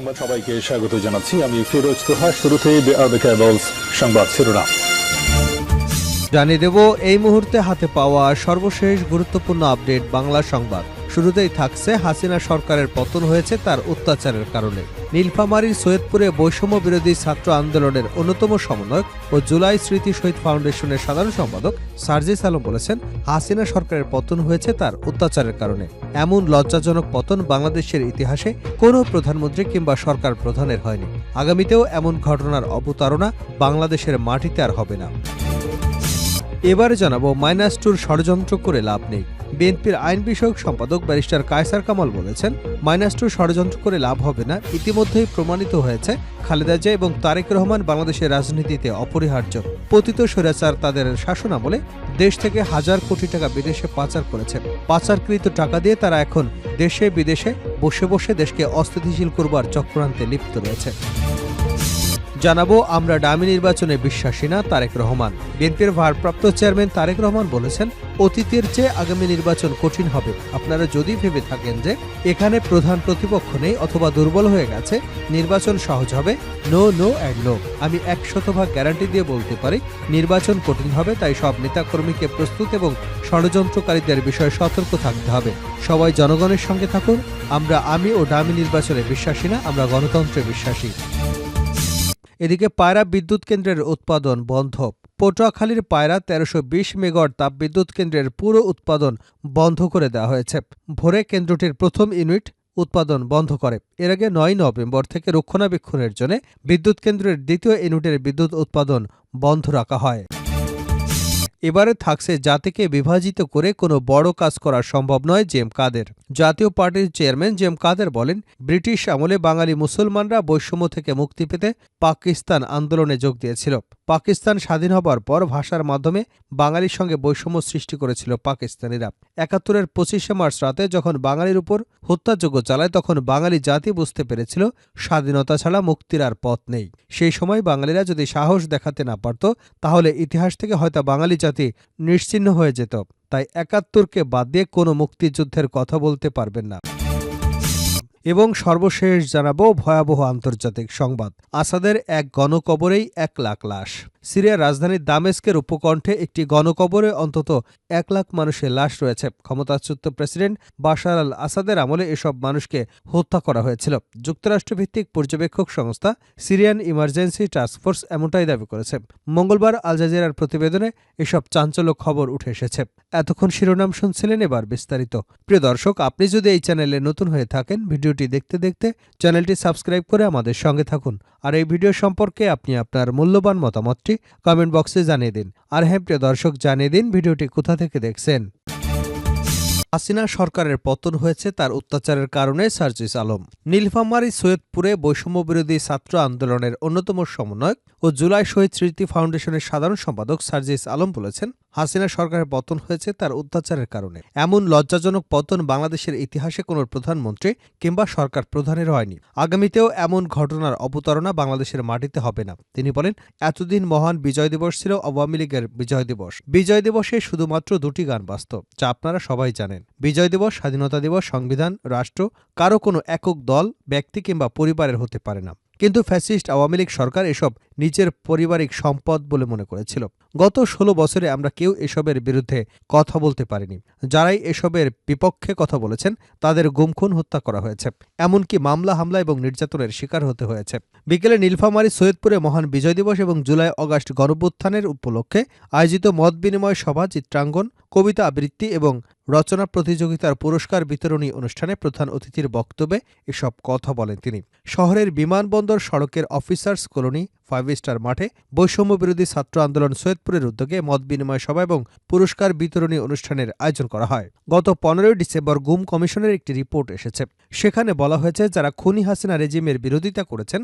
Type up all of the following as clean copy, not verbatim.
সংবাদ সবাইকে স্বাগত জানাচ্ছি। আমি ফিরোজ তোহা। শুরুতেই সংবাদ শিরোনাম জানিয়ে দেব এই মুহূর্তে হাতে পাওয়া সর্বশেষ গুরুত্বপূর্ণ আপডেট বাংলা সংবাদ। শুরুতেই থাকছে হাসিনা সরকারের পতন হয়েছে তার অত্যাচারের কারণে। নীলফামারীর সৈয়দপুরে বৈষম্য বিরোধী ছাত্র আন্দোলনের অন্যতম সমন্বয়ক ও জুলাই স্মৃতি শহীদ ফাউন্ডেশনের সাধারণ সম্পাদক সার্জিস আলম বলেছেন, হাসিনা সরকারের পতন হয়েছে তার অত্যাচারের কারণে। এমন লজ্জাজনক পতন বাংলাদেশের ইতিহাসে কোনো প্রধানমন্ত্রী কিংবা সরকার প্রধানের হয়নি। আগামীতেও এমন ঘটনার অবতারণা বাংলাদেশের মাটিতে আর হবে না। এবারে জানাবো -2 ষড়যন্ত্র করে লাভ নেই। বিএনপির আইন বিষয়ক সম্পাদক ব্যারিস্টার কায়সার কামাল বলেছেন, -2 ষড়যন্ত্র করে লাভ হবে না। ইতিমধ্যেই প্রমাণিত হয়েছে খালেদা জিয়া এবং তারেক রহমান বাংলাদেশের রাজনীতিতে অপরিহার্য। পতিত স্বৈরাচার তাদের শাসনামলে দেশ থেকে হাজার কোটি টাকা বিদেশে পাচার করেছে। পাচারকৃত টাকা দিয়ে তারা এখন দেশে বিদেশে বসে বসে দেশকে অস্থিতিশীল করবার চক্রান্তে লিপ্ত রয়েছে। জানাবো আমরা ডামি নির্বাচনে বিশ্বাসী না তারেক রহমান। বিএনপির ভারপ্রাপ্ত চেয়ারম্যান তারেক রহমান বলেছেন, অতীতের চেয়ে আগামী নির্বাচন কঠিন হবে। আপনারা যদি ভেবে থাকেন যে এখানে প্রধান প্রতিপক্ষ নেই অথবা দুর্বল হয়ে গেছে, নির্বাচন সহজ হবে, নো নো অ্যান্ড নো। আমি 100% গ্যারান্টি দিয়ে বলতে পারি নির্বাচন কঠিন হবে। তাই সব নেতাকর্মীকে প্রস্তুত এবং ষড়যন্ত্রকারীদের বিষয়ে সতর্ক থাকতে হবে। সবাই জনগণের সঙ্গে থাকুন। আমি ও ডামি নির্বাচনে বিশ্বাসী না, আমরা গণতন্ত্রে বিশ্বাসী। এদিকে পায়রা বিদ্যুৎ কেন্দ্রের উৎপাদন বন্ধ। পটুয়াখালীর পায়রা 1320 মেগাওয়াট তাপবিদ্যুৎ কেন্দ্রের পুরো উৎপাদন বন্ধ করে দেওয়া হয়েছে। ভোরে কেন্দ্রটির প্রথম ইউনিট উৎপাদন বন্ধ করে। এর আগে 9 নভেম্বর থেকে রক্ষণাবেক্ষণের জন্য বিদ্যুৎ কেন্দ্রের দ্বিতীয় ইউনিটের বিদ্যুৎ উৎপাদন বন্ধ রাখা হয়। এবারে থাকছে জাতিকে বিভাজিত করে কোনো বড় কাজ করা সম্ভব নয় জেএম কাদের। জাতীয় পার্টির চেয়ারম্যান জেএম কাদের বলেন, ব্রিটিশ আমলে বাঙালি মুসলমানরা বৈষম্য থেকে মুক্তি পেতে পাকিস্তান আন্দোলনে যোগ দিয়েছিল। পাকিস্তান স্বাধীন হবার পর ভাষার মাধ্যমে বাঙালির সঙ্গে বৈষম্য সৃষ্টি করেছিল পাকিস্তানিরা। 71-এর 25শে মার্চ রাতে যখন বাঙালির উপর হত্যাযজ্ঞ চালায় তখন বাঙালি জাতি বুঝতে পেরেছিল স্বাধীনতা ছাড়া মুক্তির আর পথ নেই। সেই সময় বাঙালিরা যদি সাহস দেখাতে না পারত তাহলে ইতিহাস থেকে হয়তো বাঙালি জাতি নিশ্চিহ্ন হয়ে যেত। তাই 71কে বাদ দিয়ে কোনো মুক্তিযুদ্ধের কথা বলতে পারবেন না। এবং সর্বশেষ জানাবো ভয়াবহ আন্তর্জাতিক সংবাদ। আসাদের এক গণকবরেই 1 লাখ লাশ। সিরিয়ার রাজধানী দামেস্কের উপকণ্ঠে একটি গণকবরে অন্তত 1 লাখ মানুষের লাশ রয়েছে। ক্ষমতাচ্যুত প্রেসিডেন্ট বাশার আল আসাদের আমলে এসব মানুষকে হত্যা করা হয়েছিল। যুক্তরাষ্ট্রভিত্তিক পর্যবেক্ষক সংস্থা সিরিয়ান ইমার্জেন্সি টাস্কফোর্স এমনটাই দাবি করেছে। মঙ্গলবার আল জাজিরার প্রতিবেদনে এসব চাঞ্চল্যক খবর উঠে এসেছে। এতক্ষণ শিরোনাম শুনছিলেন, এবার বিস্তারিত। প্রিয় দর্শক, আপনি যদি এই চ্যানেলে নতুন হয়ে থাকেন, ভিডিওটি দেখতে দেখতে চ্যানেলটি সাবস্ক্রাইব করে আমাদের সঙ্গে থাকুন। আর এই ভিডিও সম্পর্কে আপনি আপনার মূল্যবান মতামতটি কমেন্ট বক্সে জানিয়ে দিন। আর হ্যাঁ প্রিয় দর্শক, জানিয়ে দিন ভিডিওটি কোথা থেকে দেখছেন। হাসিনা সরকারের পতন হয়েছে তার অত্যাচারের কারণে সার্জিস আলম। নীলফামারী সৈয়দপুরে বৈষম্য বিরোধী ছাত্র আন্দোলনের অন্যতম সমন্বয়ক ও জুলাই শহীদ স্মৃতি ফাউন্ডেশনের সাধারণ সম্পাদক সার্জিস আলম বলেছেন, হাসিনা সরকারের পতন হয়েছে তার অত্যাচারের কারণে। এমন লজ্জাজনক পতন বাংলাদেশের ইতিহাসে কোনো প্রধানমন্ত্রী কিংবা সরকার প্রধানের হয়নি। আগামীতেও এমন ঘটনার অবতারণা বাংলাদেশের মাটিতে হবে না। তিনি বলেন, এতদিন মহান বিজয় দিবস ছিল আওয়ামী লীগের বিজয় দিবস। বিজয় দিবসে শুধুমাত্র 2টি গান বাজত, যা আপনারা সবাই জানেন। বিজয় দিবস, স্বাধীনতা দিবস, সংবিধান, রাষ্ট্র কারো কোনো একক দল, ব্যক্তি কিংবা পরিবারের হতে পারে না। কিন্তু ফ্যাসিস্ট আওয়ামী লীগ সরকার এসব নিজের পারিবারিক সম্পদ বলে মনে করেছিল। গত 16 বছরে আমরা কেউ এসবের বিরুদ্ধে কথা বলতে পারিনি। যারাই এসবের বিপক্ষে কথা বলেছেন তাদের গুমখুন হত্যা করা হয়েছে, এমনকি মামলা হামলা এবং নির্যাতনের শিকার হতে হয়েছে। বিকেলে নীলফামারী সৈয়দপুরে মহান বিজয় দিবস এবং জুলাই অগাস্ট গণঅভ্যুত্থানের উপলক্ষে আয়োজিত মত বিনিময় সভা, চিত্রাঙ্গন, কবিতা আবৃত্তি এবং রচনা প্রতিযোগিতার পুরস্কার বিতরণী অনুষ্ঠানে প্রধান অতিথির বক্তব্যে এসব কথা বলেন তিনি। শহরের বিমানবন্দর সড়কের অফিসার্স কলোনি, 5 স্টার মাঠে বৈষম্য বিরোধী ছাত্র আন্দোলন সৈয়দপুরের উদ্যোগে মত বিনিময় সভা এবং পুরস্কার বিতরণী অনুষ্ঠানের আয়োজন করা হয়। গত 15 ডিসেম্বর গুম কমিশনের একটি রিপোর্ট এসেছে। সেখানে বলা হয়েছে, যারা খুনি হাসিনা রেজিমের বিরোধিতা করেছেন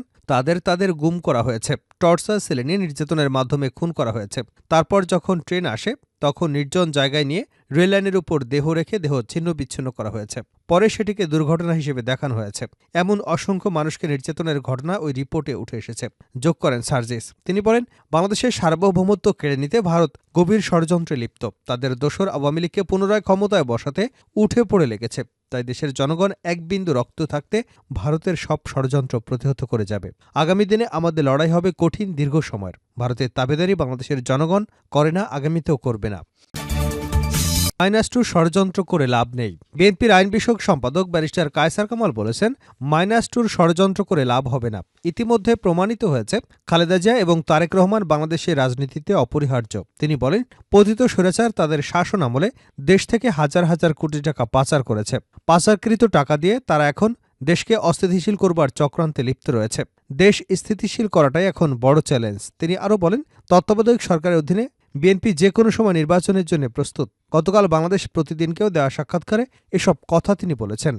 তাদের গুম করা হয়েছে, টর্চার সেলে নিয়ে নির্যাতনের মাধ্যমে খুন করা হয়েছে। তারপর যখন ট্রেন আসে তখন নির্জন জায়গায় নিয়ে রেললাইনের উপর দেহ রেখে দেহ ছিন্ন বিচ্ছিন্ন করা হয়েছে। পরে সেটিকে দুর্ঘটনা হিসেবে দেখানো হয়েছে। এমন অসংখ্য মানুষকে নির্যাতনের ঘটনা ওই রিপোর্টে উঠে এসেছে, যোগ করেন সার্জিস। তিনি বলেন, বাংলাদেশের সার্বভৌমত্ব কেড়ে নিতে ভারত গভীর ষড়যন্ত্রে লিপ্ত। তাদের দোসর আওয়ামী লীগকে পুনরায় ক্ষমতায় বসাতে উঠে পড়ে লেগেছে। তাই দেশের জনগণ এক বিন্দু রক্ত থাকতে ভারতের সব ষড়যন্ত্র প্রতিহত করে যাবে। আগামী দিনে আমাদের লড়াই হবে কঠিন, দীর্ঘ সময়ের। ভারতের তাবেদারি বাংলাদেশের জনগণ করে না, আগামীতেও করবে না। -2 ষড়যন্ত্র করে লাভ নেই। বিএনপির আইন বিষয়ক সম্পাদক ব্যারিস্টার কায়সার কামাল বলেছেন, -2 ষড়যন্ত্র করে লাভ হবে না। ইতিমধ্যে প্রমাণিত হয়েছে খালেদা জিয়া এবং তারেক রহমান বাংলাদেশের রাজনীতিতে অপরিহার্য। তিনি বলেন, পতিত স্বৈরাচার তাদের শাসন আমলে দেশ থেকে হাজার হাজার কোটি টাকা পাচার করেছে। পাচারকৃত টাকা দিয়ে তারা এখন দেশকে অস্থিতিশীল করবার চক্রান্তে লিপ্ত রয়েছে। দেশ স্থিতিশীল করাটাই এখন বড় চ্যালেঞ্জ। তিনি আরও বলেন, তত্ত্বাবধায়ক সরকারের অধীনে বিএনপি যে কোনো সময় নির্বাচনের জন্য প্রস্তুত। গতকাল বাংলাদেশ প্রতিদিনকেও দেওয়া সাক্ষাৎকারে এসব কথা তিনি বলেছেন।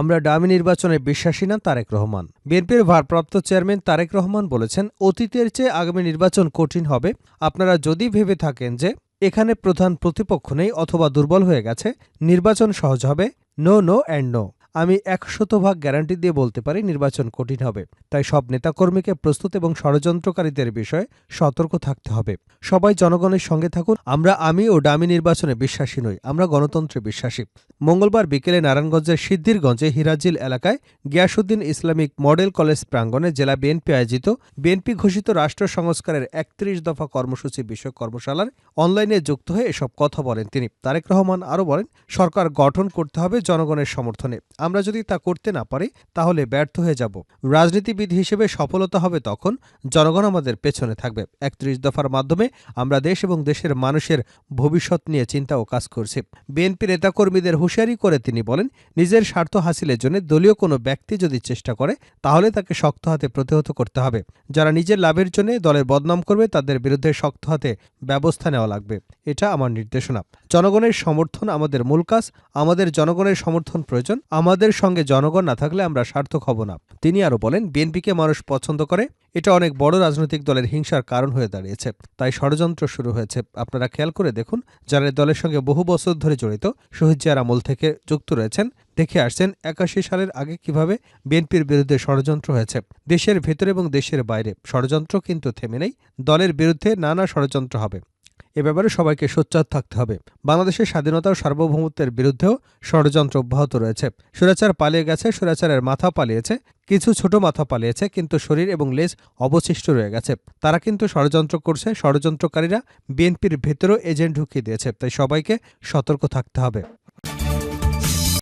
আমরা ডামি নির্বাচনে বিশ্বাসী না, তারেক রহমান। বিএনপির ভারপ্রাপ্ত চেয়ারম্যান তারেক রহমান বলেছেন, অতীতের চেয়ে আগামী নির্বাচন কঠিন হবে। আপনারা যদি ভেবে থাকেন যে এখানে প্রধান প্রতিপক্ষ নেই অথবা দুর্বল হয়ে গেছে, নির্বাচন সহজ হবে, নো নো অ্যান্ড নো। আমি 100% গ্যারান্টি দিয়ে বলতে পারি নির্বাচন কঠিন হবে। তাই সব নেতাকর্মীকে প্রস্তুত এবং ষড়যন্ত্রকারীদের বিষয়ে সতর্ক থাকতে হবে। সবাই জনগণের সঙ্গে থাকুন। আমি ও ডামি নির্বাচনে বিশ্বাসী নই, আমরা গণতন্ত্রে বিশ্বাসী। মঙ্গলবার বিকেলে নারায়ণগঞ্জের সিদ্ধিরগঞ্জে হিরাজিল এলাকায় গিয়াসউদ্দিন ইসলামিক মডেল কলেজ প্রাঙ্গণে জেলা বিএনপি আয়োজিত বিএনপি ঘোষিত রাষ্ট্র সংস্কারের 31 দফা কর্মসূচি বিষয়ক কর্মশালার অনলাইনে যুক্ত হয়ে এসব কথা বলেন তিনি। তারেক রহমান আরও বলেন, সরকার গঠন করতে হবে জনগণের সমর্থনে। আমরা যদি তা করতে না পারি তাহলে ব্যর্থ হয়ে যাব। রাজনীতিবিদ হিসেবে সফলতা হবে তখন জনগণ আমাদের পেছনে থাকবে। 31 দফার মাধ্যমে আমরা দেশ এবং দেশের মানুষের ভবিষ্যৎ নিয়ে চিন্তা ও কাজ করছি। বিএনপি নেতাকর্মীদের হুঁশিয়ারি করে তিনি বলেন, নিজের স্বার্থ হাসিলের জন্য দলীয় কোনো ব্যক্তি যদি চেষ্টা করে তাহলে তাকে শক্ত হাতে প্রতিহত করতে হবে। যারা নিজের লাভের জন্য দলের বদনাম করবে তাদের বিরুদ্ধে শক্ত হাতে ব্যবস্থা নেওয়া লাগবে। এটা আমার নির্দেশনা। জনগণের সমর্থন আমাদের মূল কাজ। আমাদের জনগণের সমর্থন প্রয়োজন। আমাদের সঙ্গে জনগণ না থাকলে আমরা সার্থক হব না। তিনি আরও বলেন, বিএনপিকে মানুষ পছন্দ করে, এটা অনেক বড় রাজনৈতিক দলের হিংসার কারণ হয়ে দাঁড়িয়েছে। তাই ষড়যন্ত্র শুরু হয়েছে। আপনারা খেয়াল করে দেখুন, যারা দলের সঙ্গে বহু বছর ধরে জড়িত, শহীদ জিয়ার আমল থেকে যুক্ত রয়েছেন, দেখে আসছেন 81 সালের আগে কিভাবে বিএনপির বিরুদ্ধে ষড়যন্ত্র হয়েছে। দেশের ভেতরে এবং দেশের বাইরে ষড়যন্ত্র কিন্তু থেমে নেই। দলের বিরুদ্ধে নানা ষড়যন্ত্র হবে। এ ব্যাপারে সবাইকে সোচ্চার থাকতে হবে। বাংলাদেশের স্বাধীনতা ও সার্বভৌমত্বের বিরুদ্ধেও ষড়যন্ত্র অব্যাহত রয়েছে। স্বৈরাচার পালিয়ে গেছে, স্বৈরাচারের মাথা পালিয়েছে, কিছু ছোট মাথা পালিয়েছে, কিন্তু শরীর এবং লেজ অবশিষ্ট রয়ে গেছে। তারা কিন্তু ষড়যন্ত্র করছে। ষড়যন্ত্রকারীরা বিএনপির ভেতরেও এজেন্ট ঢুকিয়ে দিয়েছে। তাই সবাইকে সতর্ক থাকতে হবে।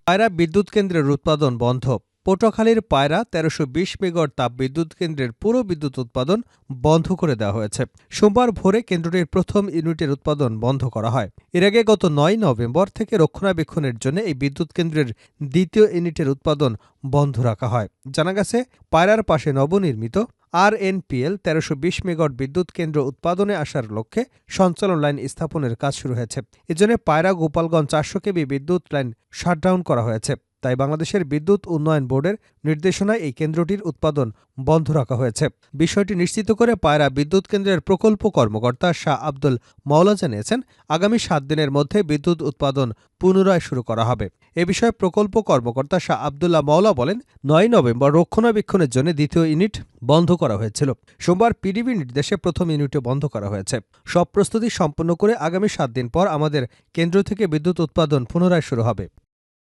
পায়রা বিদ্যুৎ কেন্দ্রের উৎপাদন বন্ধ। পটুয়াখালীর পায়রা 1320 মেগাওয়াট তাপ বিদ্যুৎ কেন্দ্রের পুরো বিদ্যুৎ উৎপাদন বন্ধ করে দেওয়া হয়েছে। সোমবার ভোরে কেন্দ্রটির প্রথম ইউনিটের উৎপাদন বন্ধ করা হয়। এর আগে গত 9 নভেম্বর থেকে রক্ষণাবেক্ষণের জন্য এই বিদ্যুৎ কেন্দ্রের দ্বিতীয় ইউনিটের উৎপাদন বন্ধ রাখা হয়। জানা গেছে, পায়রার পাশে নবনির্মিত RNPL 1320 মেগাওয়াট বিদ্যুৎ কেন্দ্র উৎপাদনে আসার লক্ষ্যে সঞ্চালন লাইন স্থাপনের কাজ শুরু হয়েছে। এজন্য পায়রা গোপালগঞ্জ 400 কেভি বিদ্যুৎ লাইন শাটডাউন করা হয়েছে। তাই বাংলাদেশের বিদ্যুৎ উন্নয়ন বোর্ডের নির্দেশনায় এই কেন্দ্রটির উৎপাদন বন্ধ রাখা হয়েছে। বিষয়টি নিশ্চিত করে পায়রা বিদ্যুৎ কেন্দ্রের প্রকল্প কর্মকর্তা শাহ আব্দুল মাওলা জানিয়েছেন, আগামী 7 দিনের মধ্যে বিদ্যুৎ উৎপাদন পুনরায় শুরু করা হবে। এ বিষয়ে প্রকল্প কর্মকর্তা শাহ আব্দুল্লাহ মাওলা বলেন, 9 নভেম্বর রক্ষণাবেক্ষণের জন্য দ্বিতীয় ইউনিট বন্ধ করা হয়েছিল। সোমবার পিডিবি নির্দেশে প্রথম ইউনিটও বন্ধ করা হয়েছে। সব প্রস্তুতি সম্পন্ন করে আগামী 7 দিন পর আমাদের কেন্দ্র থেকে বিদ্যুৎ উৎপাদন পুনরায় শুরু হবে।